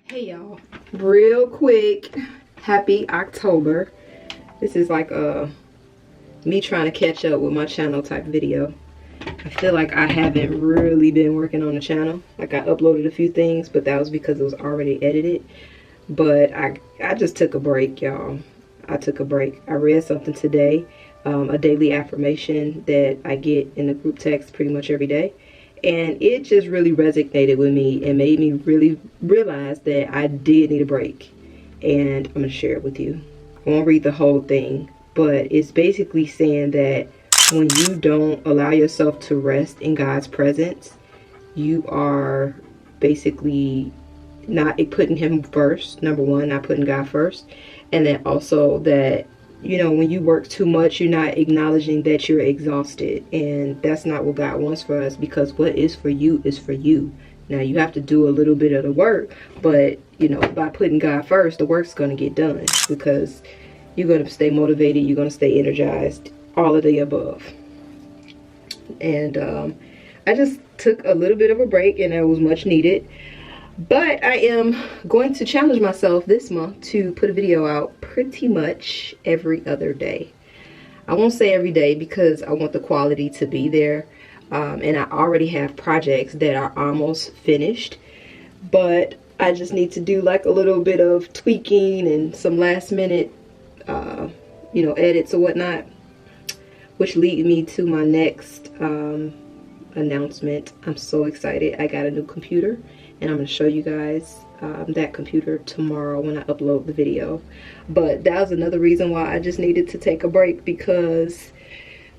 Hey y'all, real quick, happy October. This is like me trying to catch up with my channel type video. I feel like I haven't really been working on the channel. Like I uploaded a few things, but that was because it was already edited. But I just took a break, y'all. I took a break. I read something today, a daily affirmation that I get in the group text pretty much every day. And it just really resonated with me and made me really realize that I did need a break. And I'm going to share it with you. I won't read the whole thing, but it's basically saying that when you don't allow yourself to rest in God's presence, you are basically not putting him first. Number one, not putting God first. And then also that, you know, when you work too much, you're not acknowledging that you're exhausted. And that's not what God wants for us, because what is for you is for you. Now, you have to do a little bit of the work, but, you know, by putting God first, the work's going to get done, because you're going to stay motivated, you're going to stay energized, all of the above. And I just took a little bit of a break, and it was much needed. But I am going to challenge myself this month to put a video out pretty much every other day. I won't say every day because I want the quality to be there. And I already have projects that are almost finished. But I just need to do like a little bit of tweaking and some last minute, you know, edits or whatnot. Which lead me to my next announcement. I'm so excited. I got a new computer. And I'm going to show you guys that computer tomorrow when I upload the video. But that was another reason why I just needed to take a break, because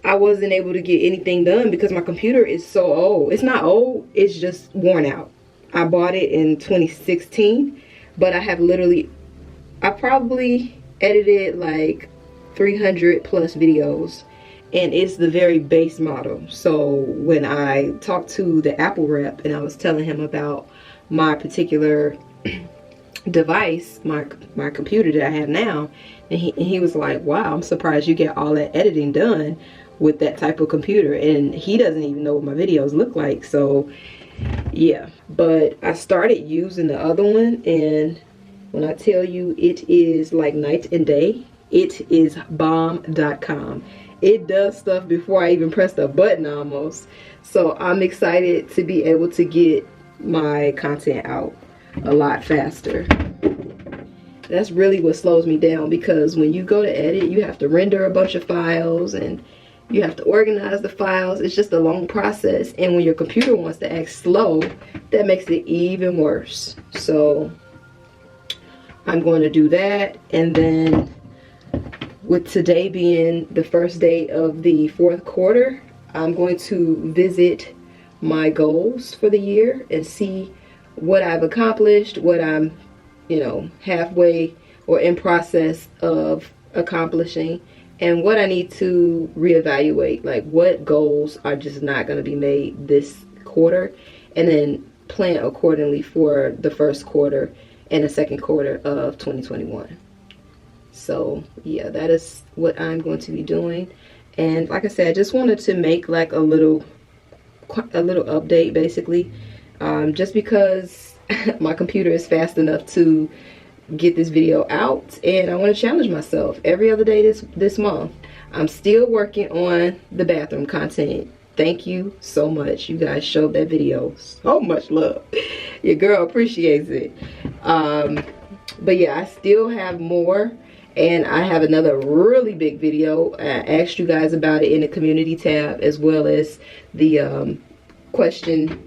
I wasn't able to get anything done because my computer is so old. It's not old, it's just worn out. I bought it in 2016, but I have literally, I probably edited like 300 plus videos. And it's the very base model. So when I talked to the Apple rep and I was telling him about my particular device, my computer that I have now, and he was like, wow, I'm surprised you get all that editing done with that type of computer. And he doesn't even know what my videos look like. So yeah, but I started using the other one, and when I tell you it is like night and day, it is bomb.com. It does stuff before I even press the button almost. So I'm excited to be able to get my content out a lot faster. That's really what slows me down, because when you go to edit, you have to render a bunch of files and you have to organize the files. It's just a long process. And when your computer wants to act slow, that makes it even worse. So I'm going to do that. And then with today being the first day of the fourth quarter, I'm going to visit my goals for the year and see what I've accomplished, what I'm, you know, halfway or in process of accomplishing, and what I need to reevaluate, like what goals are just not going to be made this quarter, and then plan accordingly for the first quarter and the second quarter of 2021. So yeah, that is what I'm going to be doing. And like I said, I just wanted to make like a little update, basically, just because my computer is fast enough to get this video out, and I want to challenge myself every other day this month. I'm still working on the bathroom content. Thank you so much. You guys showed that video so much love. Your girl appreciates it. But yeah, I still have more. And I have another really big video. I asked you guys about it in the community tab, as well as the question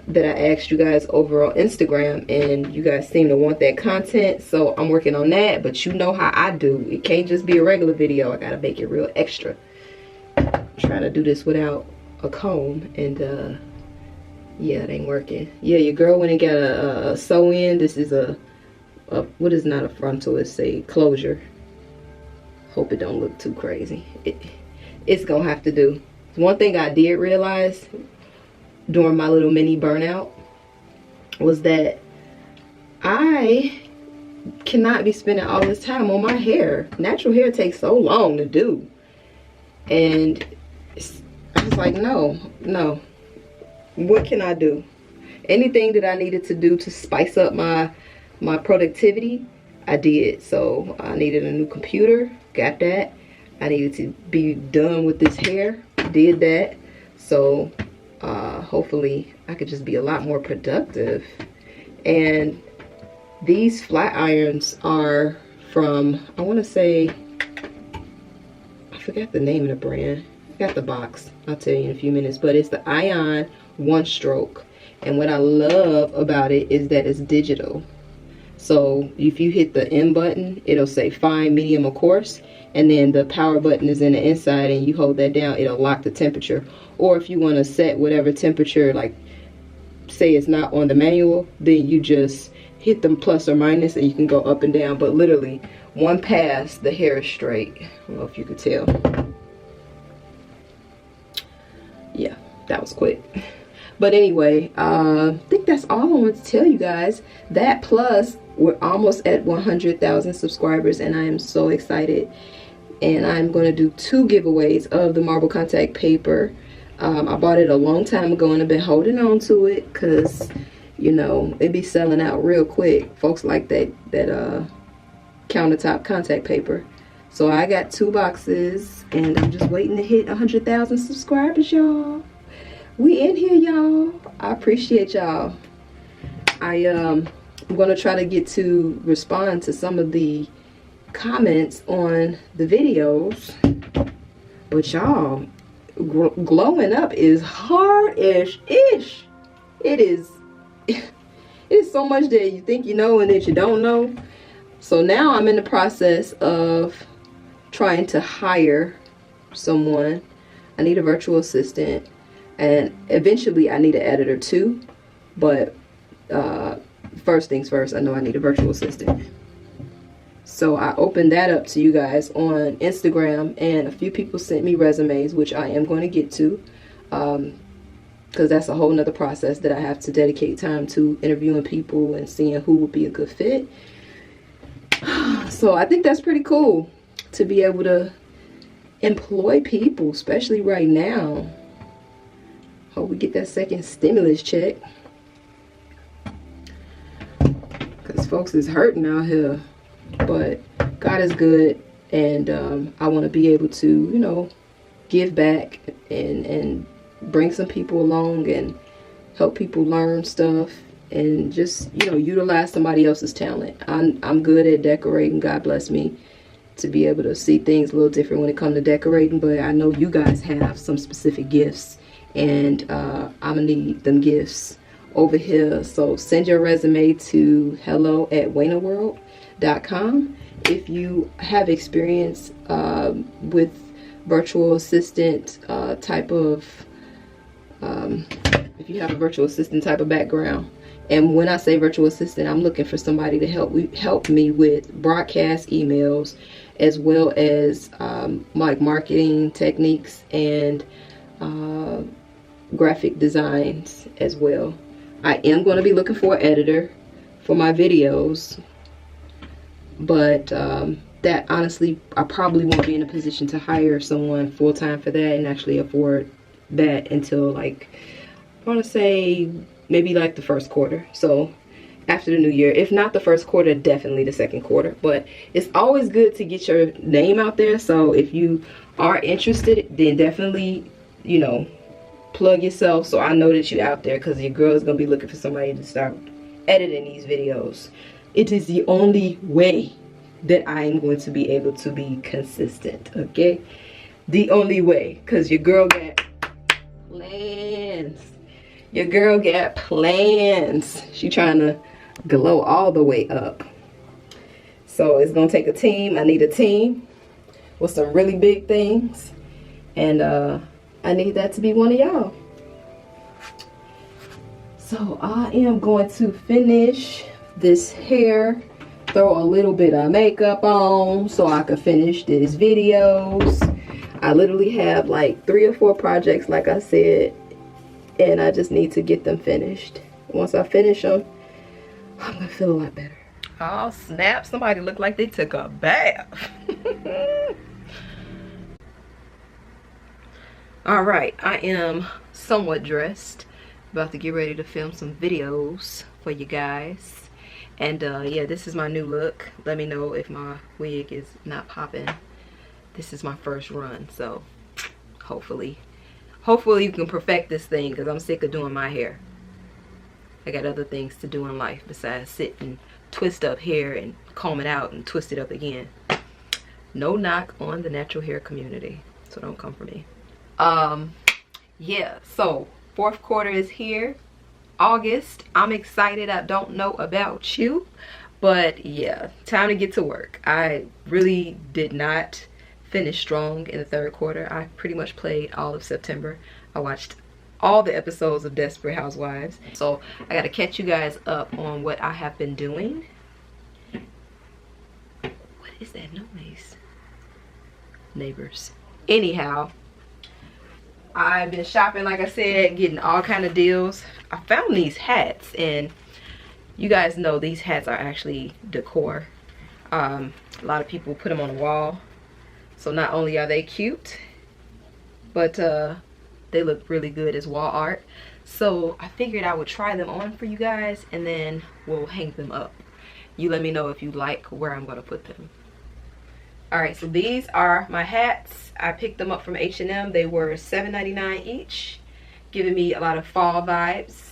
that I asked you guys over on Instagram, and you guys seem to want that content. So I'm working on that, but you know how I do. It can't just be a regular video. I gotta make it real extra. I'm trying to do this without a comb, and yeah, it ain't working. Yeah, your girl went and got a sew-in. This is what is not a frontal, it's a closure. Hope it don't look too crazy. It's gonna have to do. One thing I did realize during my little mini burnout was that I cannot be spending all this time on my hair. Natural hair takes so long to do, and I was like, no, what can I do? Anything that I needed to do to spice up my my productivity, I did. So I needed a new computer, got that. I needed to be done with this hair, did that. So hopefully I could just be a lot more productive. And these flat irons are from, I want to say, I forgot the name of the brand. I got the box, I'll tell you in a few minutes, but it's the Ion One Stroke. And what I love about it is that it's digital. So if you hit the M button, it'll say fine, medium, or coarse. And then the power button is in the inside, and you hold that down, it'll lock the temperature. Or if you want to set whatever temperature, like say it's not on the manual, then you just hit them plus or minus and you can go up and down. But literally one pass, the hair is straight. I don't know if you could tell. Yeah, that was quick. But anyway, I think that's all I want to tell you guys. That plus, we're almost at 100,000 subscribers, and I am so excited. And I'm going to do 2 giveaways of the marble contact paper. I bought it a long time ago, and I've been holding on to it because, you know, it be selling out real quick. Folks like that countertop contact paper. So I got 2 boxes, and I'm just waiting to hit 100,000 subscribers, y'all. We in here, y'all. I appreciate y'all. I'm gonna try to get to respond to some of the comments on the videos, but y'all, glowing up is hard-ish. It is so much that you think you know and that you don't know. So now I'm in the process of trying to hire someone. I need a virtual assistant, and eventually I need an editor too. But first things first, I know I need a virtual assistant. So I opened that up to you guys on Instagram, and a few people sent me resumes, which I am going to get to, because that's a whole nother process that I have to dedicate time to, interviewing people and seeing who would be a good fit. So I think that's pretty cool to be able to employ people, especially right now. Hope we get that second stimulus check, because folks is hurting out here. But God is good, and I want to be able to, you know, give back and bring some people along and help people learn stuff, and just, you know, utilize somebody else's talent. I'm good at decorating. God bless me to be able to see things a little different when it comes to decorating, but I know you guys have some specific gifts, and I'm gonna need them gifts over here. So send your resume to hello@Waynaworld.com if you have experience with virtual assistant type of if you have a virtual assistant type of background. And when I say virtual assistant, I'm looking for somebody to help me with broadcast emails, as well as like marketing techniques and graphic designs as well. I am going to be looking for an editor for my videos, but that honestly, I probably won't be in a position to hire someone full-time for that and actually afford that until, like, I want to say maybe like the first quarter. So after the new year, if not the first quarter, definitely the second quarter. But it's always good to get your name out there. So if you are interested, then definitely, you know, plug yourself so I know that you're out there, because your girl is going to be looking for somebody to start editing these videos. It is the only way that I am going to be able to be consistent, okay? The only way, because your girl got plans. Your girl got plans. She trying to glow all the way up. So it's going to take a team. I need a team with some really big things, and I need that to be one of y'all. So I am going to finish this hair, throw a little bit of makeup on so I can finish these videos. I literally have like 3 or 4 projects, like I said, and I just need to get them finished. Once I finish them, I'm gonna feel a lot better. Oh snap, somebody looked like they took a bath. Alright, I am somewhat dressed, about to get ready to film some videos for you guys, And yeah, this is my new look. Let me know if my wig is not popping. This is my first run, so hopefully you can perfect this thing, because I'm sick of doing my hair. I got other things to do in life besides sit and twist up hair and comb it out and twist it up again. No knock on the natural hair community, so don't come for me. Yeah, so fourth quarter is here. August. I'm excited. I don't know about you, but yeah, time to get to work. I really did not finish strong in the third quarter. I pretty much played all of September. I watched all the episodes of Desperate Housewives, so I got to catch you guys up on what I have been doing. What is that noise? Neighbors. Anyhow, I've been shopping, like I said, getting all kind of deals. I found these hats, and you guys know these hats are actually decor. A lot of people put them on the wall, so not only are they cute, but they look really good as wall art. So I figured I would try them on for you guys, and then we'll hang them up. You let me know if you like where I'm gonna put them. Alright, so these are my hats. I picked them up from H&M. They were $7.99 each, giving me a lot of fall vibes.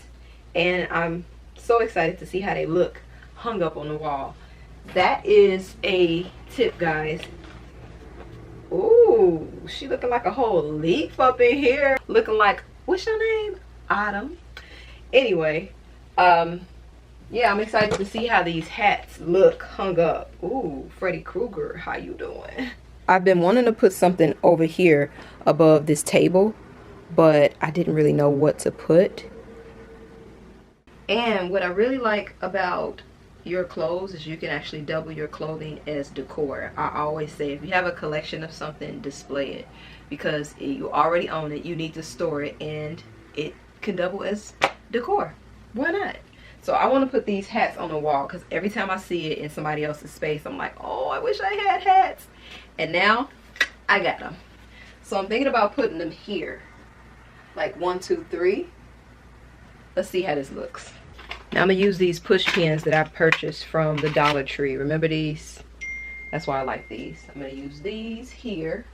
And I'm so excited to see how they look hung up on the wall. That is a tip, guys. Ooh, she looking like a whole leaf up in here. Looking like, what's your name? Autumn. Anyway, yeah, I'm excited to see how these hats look hung up. Ooh, Freddy Krueger, how you doing? I've been wanting to put something over here above this table, but I didn't really know what to put. And what I really like about your clothes is you can actually double your clothing as decor. I always say, if you have a collection of something, display it, because you already own it. You need to store it, and it can double as decor. Why not? So I want to put these hats on the wall, because every time I see it in somebody else's space, I'm like, oh, I wish I had hats. And now I got them. So I'm thinking about putting them here, like 1, 2, 3. Let's see how this looks. Now I'm gonna use these push pins that I purchased from the Dollar Tree. Remember these? That's why I like these. I'm gonna use these here.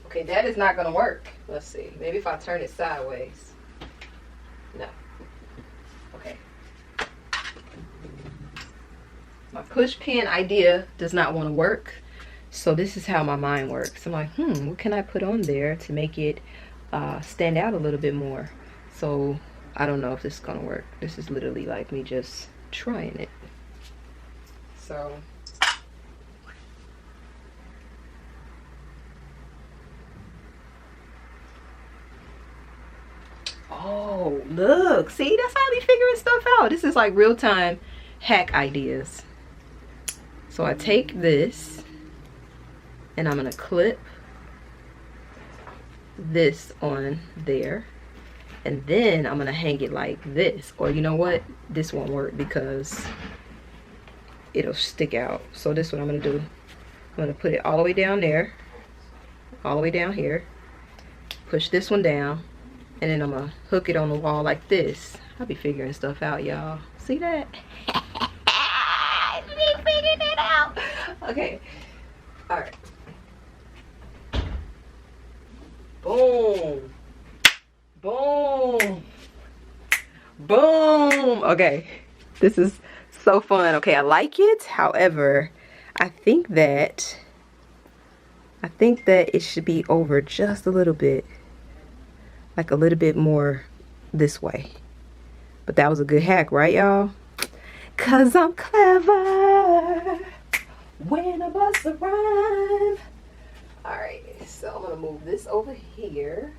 Okay, that is not gonna work. Let's see. Maybe if I turn it sideways. No. Okay. My push pin idea does not want to work. So this is how my mind works. I'm like, what can I put on there to make it stand out a little bit more? So I don't know if this is gonna work. This is literally like me just trying it. So oh, look, see, that's how I be figuring stuff out. This is like real-time hack ideas. So I take this and I'm gonna clip this on there, and then I'm gonna hang it like this. Or you know what, this won't work because it'll stick out. So this is what I'm gonna do. I'm gonna put it all the way down there, all the way down here, push this one down, and then I'm gonna hook it on the wall like this. I'll be figuring stuff out, y'all. See that? I be figuring it out. Okay. Alright. Boom. Boom. Boom. Okay. This is so fun. Okay, I like it. However, I think that it should be over just a little bit. Like a little bit more this way. But that was a good hack, right, y'all? 'Cause I'm clever when I bust a rhyme. Alright, so I'm gonna move this over here.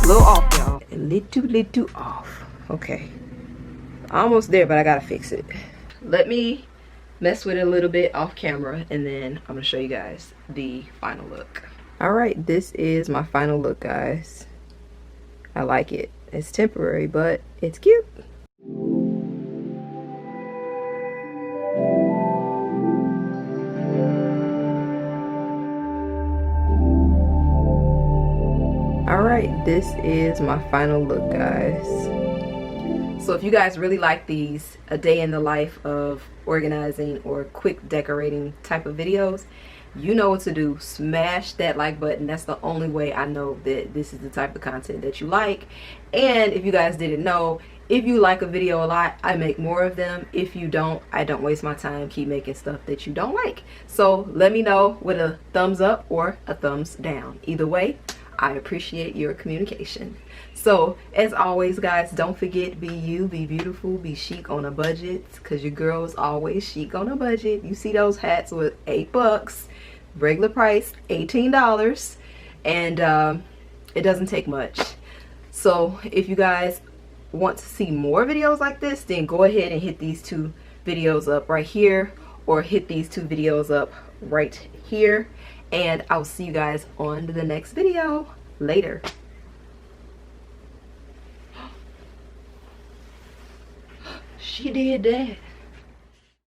A little off, y'all. A little off. Okay. Almost there, but I gotta fix it. Let me mess with it a little bit off camera, and then I'm gonna show you guys the final look. Alright, this is my final look, guys. I like it. It's temporary, but it's cute. Alright, this is my final look, guys. So if you guys really like these a day in the life of organizing or quick decorating type of videos, you know what to do. Smash that like button. That's the only way I know that this is the type of content that you like. And if you guys didn't know, if you like a video a lot, I make more of them. If you don't, I don't waste my time keep making stuff that you don't like. So let me know with a thumbs up or a thumbs down. Either way, I appreciate your communication. So as always, guys, don't forget, be you, be beautiful, be chic on a budget, because your girl is always chic on a budget. You see those hats with $8, regular price $18, and it doesn't take much. So if you guys want to see more videos like this, then go ahead and hit these 2 videos up right here, or hit these 2 videos up right here, and I'll see you guys on the next video. Later. She did that.